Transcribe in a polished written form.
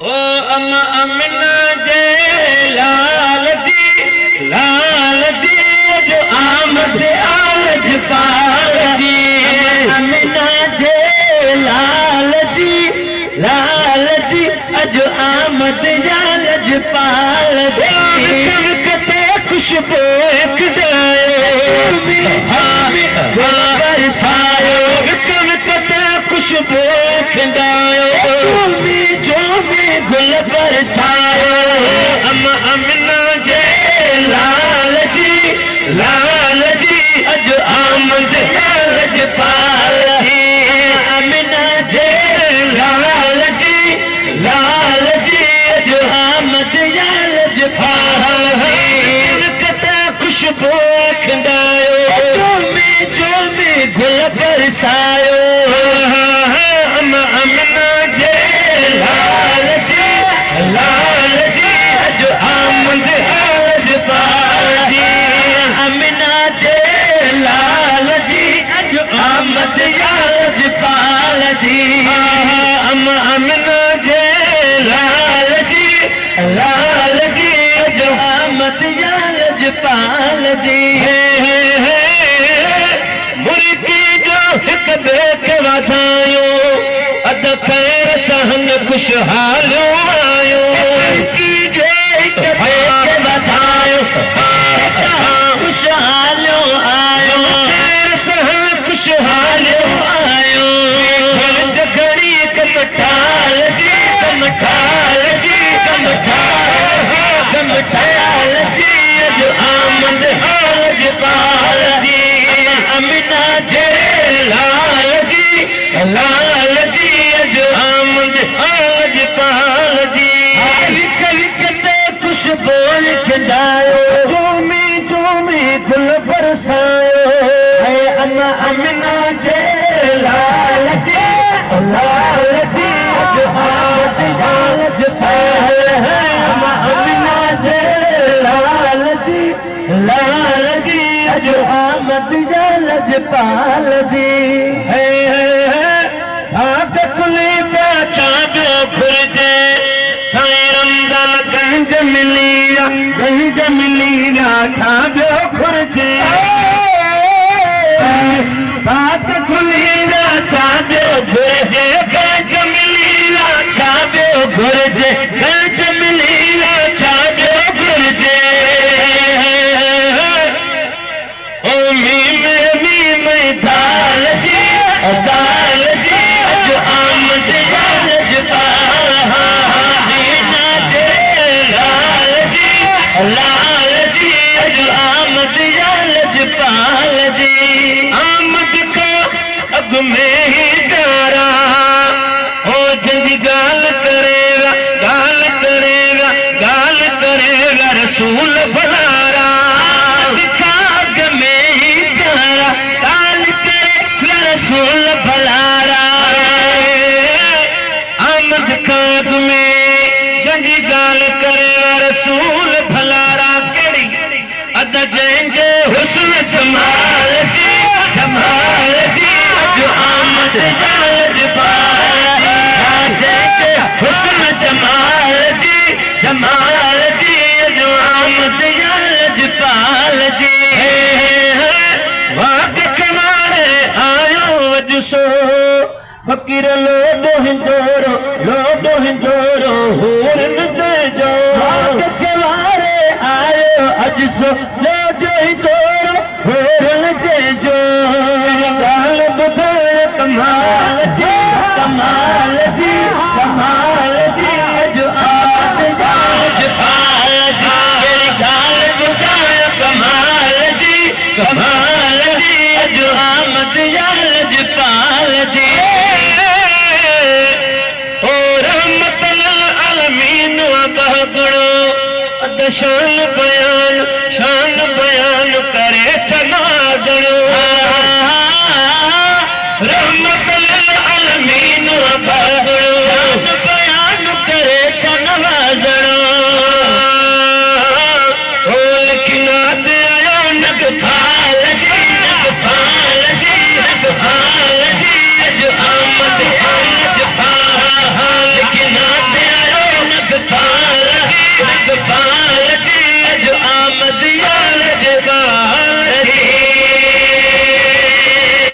ओ अमना जे लाल जी जो आमद आलज पाल जी अमना जे लाल जी अजो आमद आलज पाल जी कते खुशबू बरसायो कते खुशबू खिंदायो जो भी गुल बरसायो अमना जे लाल जी अजो आमद आलज पाल जी अमना जे लाल जी अजो आमद आलज पाल जी कते खुशबू खिंदायो जो भी गुल बरसायो अमना जे लाल जी अजो आमद आलज पाल जी अमना जे लाल जी अजो आमद आलज पाल जी अमना जे लाल जी अजो आमद आलज पाल जी मुर्गी जो हिक ॿिए खे वधायो अद खैर सहन खुशहालो आयो मुर्गी जो हिक ॿिए खे वधायो खुशहालो आयो खैर सहन खुशहालो आयो जगड़ी कमठाल जी अजो आमद आलज पाल जी अमना जे लाल जी अजो आमद आलज पाल जी कते खुशबू खिंदायो जो में गुल बरसायो अमना जे लाल जी अजो आमद आलज पाल अमना जे लाल जी अजो आमद आलज पाल जी भाग खुली पिया चांदो घुरजे साईं रमज़ान गंज मिलिया चांदो घुरजे भाग खुली पिया चांदो घुरजे गंज मिलिया चांदो घुरजे गंज मिलिया चांदो घुरजे ओ मीम दाल जी अजो आमद आलज पाल अमना जे लाल जी अजो आमद आलज पाल जी आमद का अग में ही डारा हो जंदी गाल करेगा रसूल भलारा अग में ही डारा गाल करेगा रसूल भलारा आमद काग में गंजी गाल करेगा रसूल भलारा कड़ी अद जंजे हुस्न जमाल जी अजो आमद आलज पाल जंजे हुस्न जमाल जी अजो आमद आलज पाल जी वाग कमारे आयो वजसो फकीर लोडो हिंदोरो होर न जो वाग कमारे आयो अजसो लोडो हिंदोरो होर न जो गाल ॿुधाए कमाल